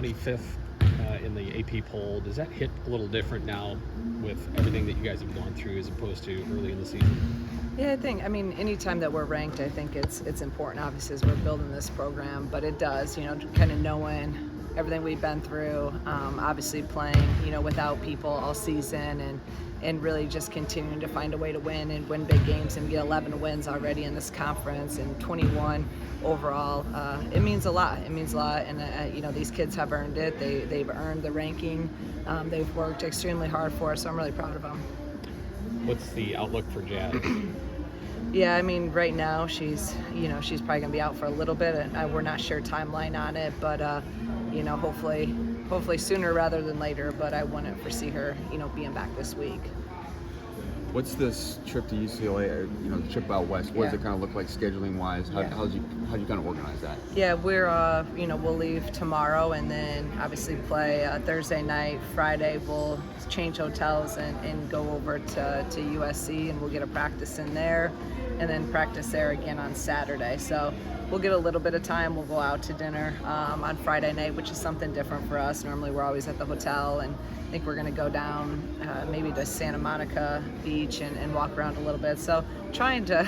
25th in the AP poll. Does that hit a little different now with everything that you guys have gone through as opposed to early in the season? Yeah, I mean, anytime that we're ranked, I think it's important, obviously, as we're building this program, but it does, kind of knowing everything we've been through, obviously playing, without people all season and really just continuing to find a way to win and win big games and get 11 wins already in this conference and 21 overall. It means a lot. It means a lot, and these kids have earned it. They've earned the ranking. They've worked extremely hard for it, so I'm really proud of them. What's the outlook for Jazz? Yeah, I mean, right now she's probably gonna be out for a little bit, and we're not sure timeline on it, but hopefully sooner rather than later. But I wouldn't foresee her, being back this week. What's this trip to UCLA, or the trip out west? What does it kind of look like scheduling wise? How do you kind of organize that? Yeah, we're we'll leave tomorrow and then obviously play Thursday night. Friday we'll change hotels and go over to USC, and we'll get a practice in there, and then practice there again on Saturday. So we'll get a little bit of time. We'll go out to dinner on Friday night, which is something different for us. Normally we're always at the hotel, and I think we're going to go down maybe to Santa Monica Beach and walk around a little bit. So trying to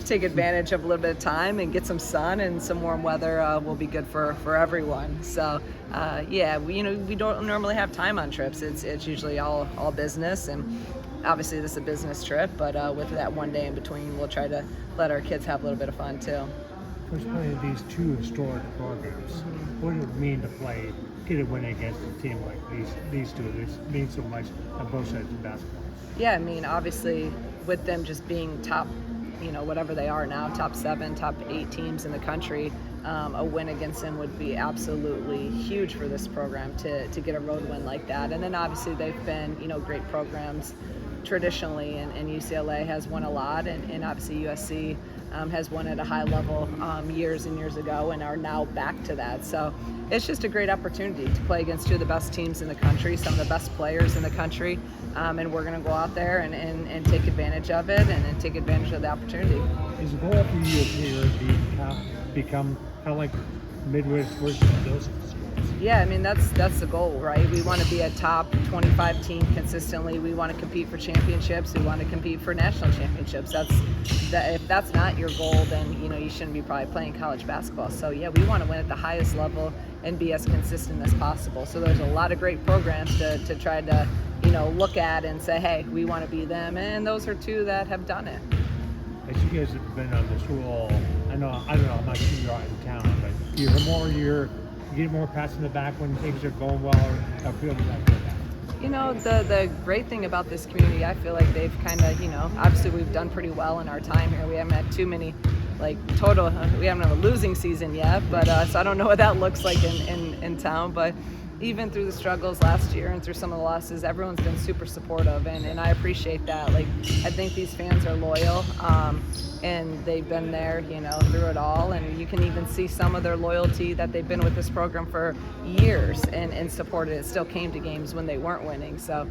take advantage of a little bit of time and get some sun and some warm weather will be good for everyone. So we don't normally have time on trips. It's usually all business, and obviously this is a business trip, but with that one day in between, we'll try to let our kids have a little bit of fun too. First playing these two historic programs, what does it mean to get a win against a team like these two? This means so much on both sides of basketball. Yeah, I mean, obviously with them just being top, whatever they are now, top 7, top 8 teams in the country, a win against them would be absolutely huge for this program to get a road win like that. And then obviously they've been, great programs traditionally, and UCLA has won a lot, and obviously USC has won at a high level years and years ago and are now back to that. So it's just a great opportunity to play against two of the best teams in the country, some of the best players in the country, and we're going to go out there and take advantage of it and take advantage of the opportunity. Is the goal for you here to become kind of like Midwest version of those schools? Yeah, I mean, that's the goal, right? We want to be a top 25 team consistently. We want to compete for championships. We want to compete for national championships. If that's not your goal, then you shouldn't be probably playing college basketball. So yeah, we want to win at the highest level and be as consistent as possible. So there's a lot of great programs to try to look at and say, hey, we want to be them, and those are two that have done it. As you guys have been on this roll, I don't know how much you're out in town, but you get more pats in the back when things are going well, or feel like that? The great thing about this community, I feel like they've kind of, obviously we've done pretty well in our time here. We haven't had too many, we haven't had a losing season yet, but so I don't know what that looks like in town, but even through the struggles last year and through some of the losses, everyone's been super supportive, and I appreciate that. I think these fans are loyal, and they've been there, through it all, and you can even see some of their loyalty that they've been with this program for years and supported it. Still came to games when they weren't winning. So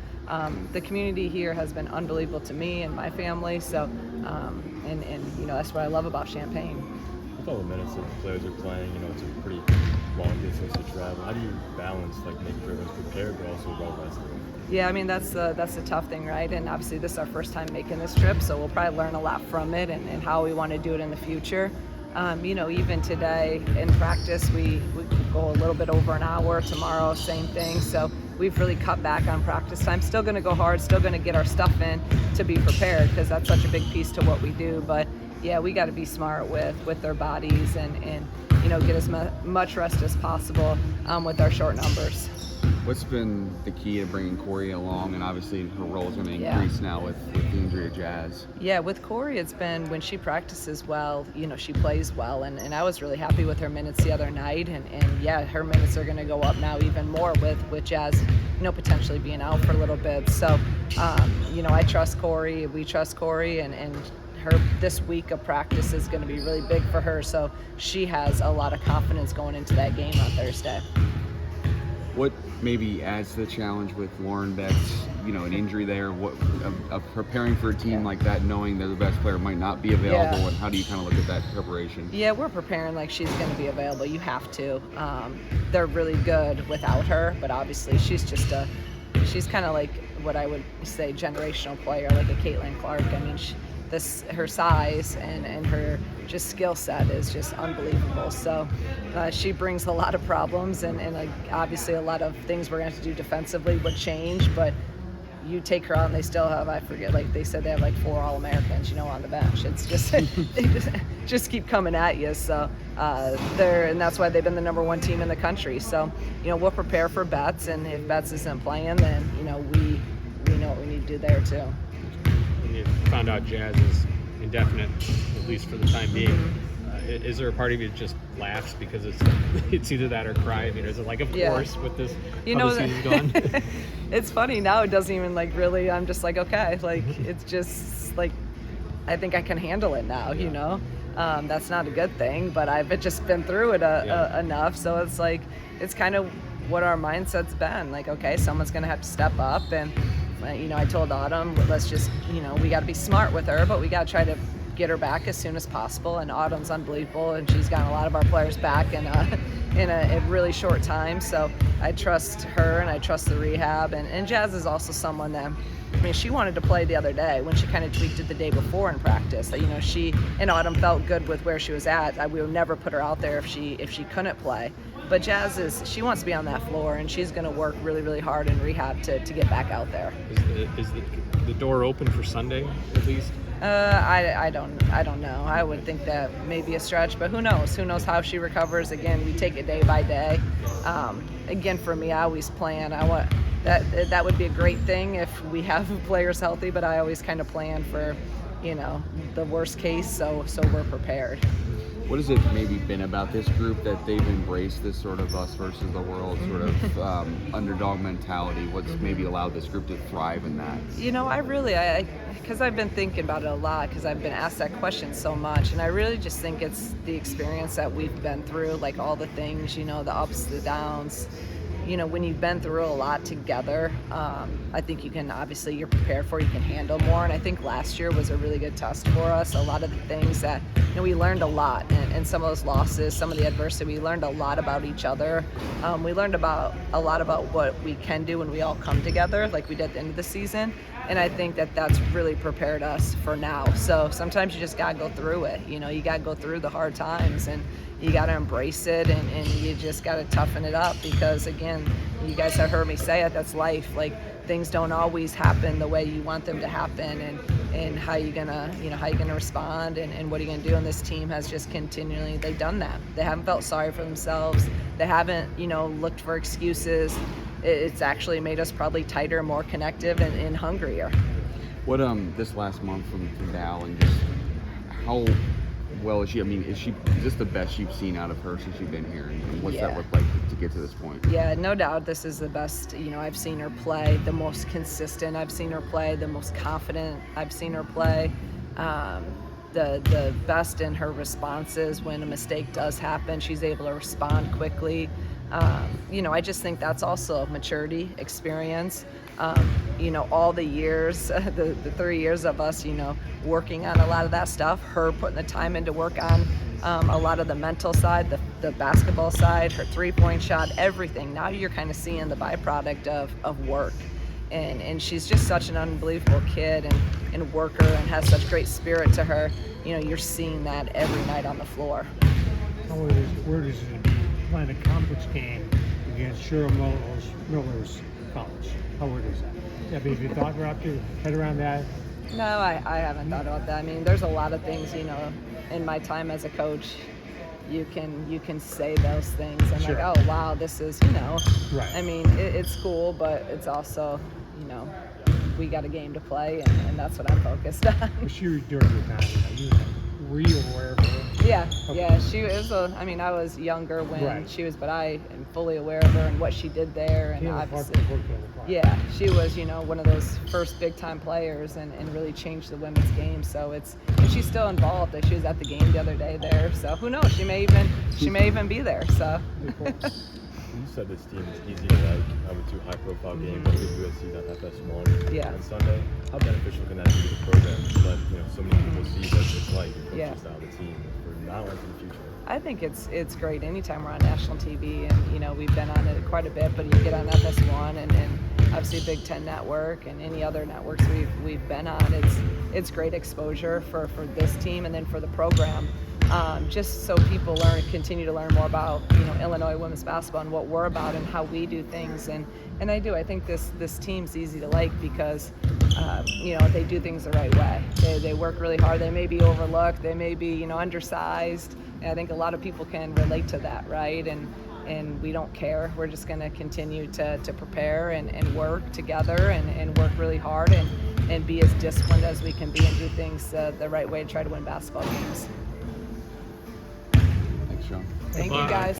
the community here has been unbelievable to me and my family. So and that's what I love about Champaign. With all the minutes that the players are playing, it's a pretty long distance to travel. How do you balance making sure everyone's prepared but also well rested? Yeah, I mean, that's the tough thing, right? And obviously this is our first time making this trip, so we'll probably learn a lot from it and how we want to do it in the future. Even today in practice, we go a little bit over an hour. Tomorrow, same thing. So we've really cut back on practice time. Still going to go hard, still going to get our stuff in to be prepared, because that's such a big piece to what we do. But yeah, we got to be smart with their bodies and get as much rest as possible with our short numbers. What's been the key to bringing Corey along? And obviously her role is going to increase now with the injury of Jazz. Yeah, with Corey, it's been when she practices well, she plays well. And I was really happy with her minutes the other night. And yeah, her minutes are going to go up now even more with Jazz, potentially being out for a little bit. So, I trust Corey. We trust Corey. And her this week of practice is going to be really big for her. So she has a lot of confidence going into that game on Thursday. What maybe adds to the challenge with Lauren Betts, an injury there, of preparing for a team like that, knowing that the best player might not be available, and how do you kind of look at that preparation? Yeah, we're preparing like she's going to be available. You have to. They're really good without her, but obviously she's kind of like what I would say generational player, like a Caitlin Clark. I mean, her size and her just skill set is just unbelievable. So she brings a lot of problems, and like obviously a lot of things we're going to have to do defensively would change, but you take her out and they still have, I forget, like they said they have like 4 All-Americans, on the bench. It's just, they just keep coming at you. So and that's why they've been the #1 team in the country. So, we'll prepare for Betts, and if Betts isn't playing, then, we know what we need to do there too. When you found out Jazz is indefinite, at least for the time being, is there a part of you that just laughs because it's either that or cry? I mean, is it like, of course, with this, how the season's gone? It's funny now. It doesn't even like really. I'm just like, okay, like it's just like I think I can handle it now. That's not a good thing, but I've just been through it enough. So it's like it's kind of what our mindset's been. Like, okay, someone's gonna have to step up, and I told Autumn, let's just we got to be smart with her, but we got to try to get her back as soon as possible. And Autumn's unbelievable, and she's gotten a lot of our players back in a really short time. So I trust her, and I trust the rehab. And Jazz is also someone that, she wanted to play the other day when she kind of tweaked it the day before in practice. She and Autumn felt good with where she was at. We would never put her out there if she couldn't play. But Jazz she wants to be on that floor, and she's going to work really, really hard in rehab to get back out there. Is the door open for Sunday at least? I don't know. I would think that maybe a stretch, but who knows? Who knows how she recovers? Again, we take it day by day. Again, for me, I always plan. That would be a great thing if we have players healthy, but I always kind of plan for, the worst case, so we're prepared. What has it maybe been about this group that they've embraced this sort of us versus the world sort of underdog mentality? What's maybe allowed this group to thrive in that? Because I've been thinking about it a lot, because I've been asked that question so much, and I really just think it's the experience that we've been through, like all the things, the ups, the downs. When you've been through a lot together, I think you're prepared for, you can handle more. And I think last year was a really good test for us. A lot of the things that, we learned a lot, and some of those losses, some of the adversity, we learned a lot about each other. We learned a lot about what we can do when we all come together, like we did at the end of the season. And I think that's really prepared us for now. So sometimes you just gotta go through it. You gotta go through the hard times, and you gotta embrace it, and you just gotta toughen it up, because again, you guys have heard me say it, that's life. Like, things don't always happen the way you want them to happen, and how you gonna respond, and what are you gonna do. And this team has just continually, they've done that. They haven't felt sorry for themselves. They haven't, looked for excuses. It's actually made us probably tighter, more connected, and hungrier. What this last month from Val, and just how well is she? I mean, is this the best you've seen out of her since you've been here? And what's that look like to get to this point? Yeah, no doubt this is the best. I've seen her play, the most consistent I've seen her play, the most confident I've seen her play. The best in her responses when a mistake does happen. She's able to respond quickly. I just think that's also maturity, experience. All the years, the 3 years of us, working on a lot of that stuff, her putting the time in to work on a lot of the mental side, the basketball side, her three-point shot, everything. Now you're kind of seeing the byproduct of work. And she's just such an unbelievable kid and worker, and has such great spirit to her. You're seeing that every night on the floor. Where does it be playing a conference game against Cheryl Miller's college? How weird is that? Yeah, but have you thought wrapped your head around that? No, I haven't thought about that. I mean, there's a lot of things, in my time as a coach, you can say those things and Sure. like, oh wow, this is, Right. I mean, it's cool, but it's also, we got a game to play, and that's what I'm focused on. But she was during the time, were you aware of her? Yeah, Okay. yeah, she was. I was younger when Right. she was, but I am fully aware of her and what she did there, and Taylor obviously, Parker worked on the part. yeah, she was, one of those first big time players, and really changed the women's game. So and she's still involved. She was at the game the other day there. So who knows? She may even be there. So. You said this team is easy to like with 2 high-profile games like USC's on FS1 on Sunday. How beneficial can that be to the program? But so many people see what it's like and coaches style the team for now and for the future. I think it's great anytime we're on national TV, and we've been on it quite a bit. But you get on FS1 and obviously Big Ten Network and any other networks we've been on. It's great exposure for this team and then for the program. Just so people continue to learn more about Illinois women's basketball and what we're about and how we do things. And I think this team's easy to like because they do things the right way. They work really hard. They may be overlooked. They may be undersized. And I think a lot of people can relate to that, right? And we don't care. We're just going to continue to prepare and work together and work really hard and be as disciplined as we can be and do things the right way to try to win basketball games. Thanks, Shauna. Thank you, guys.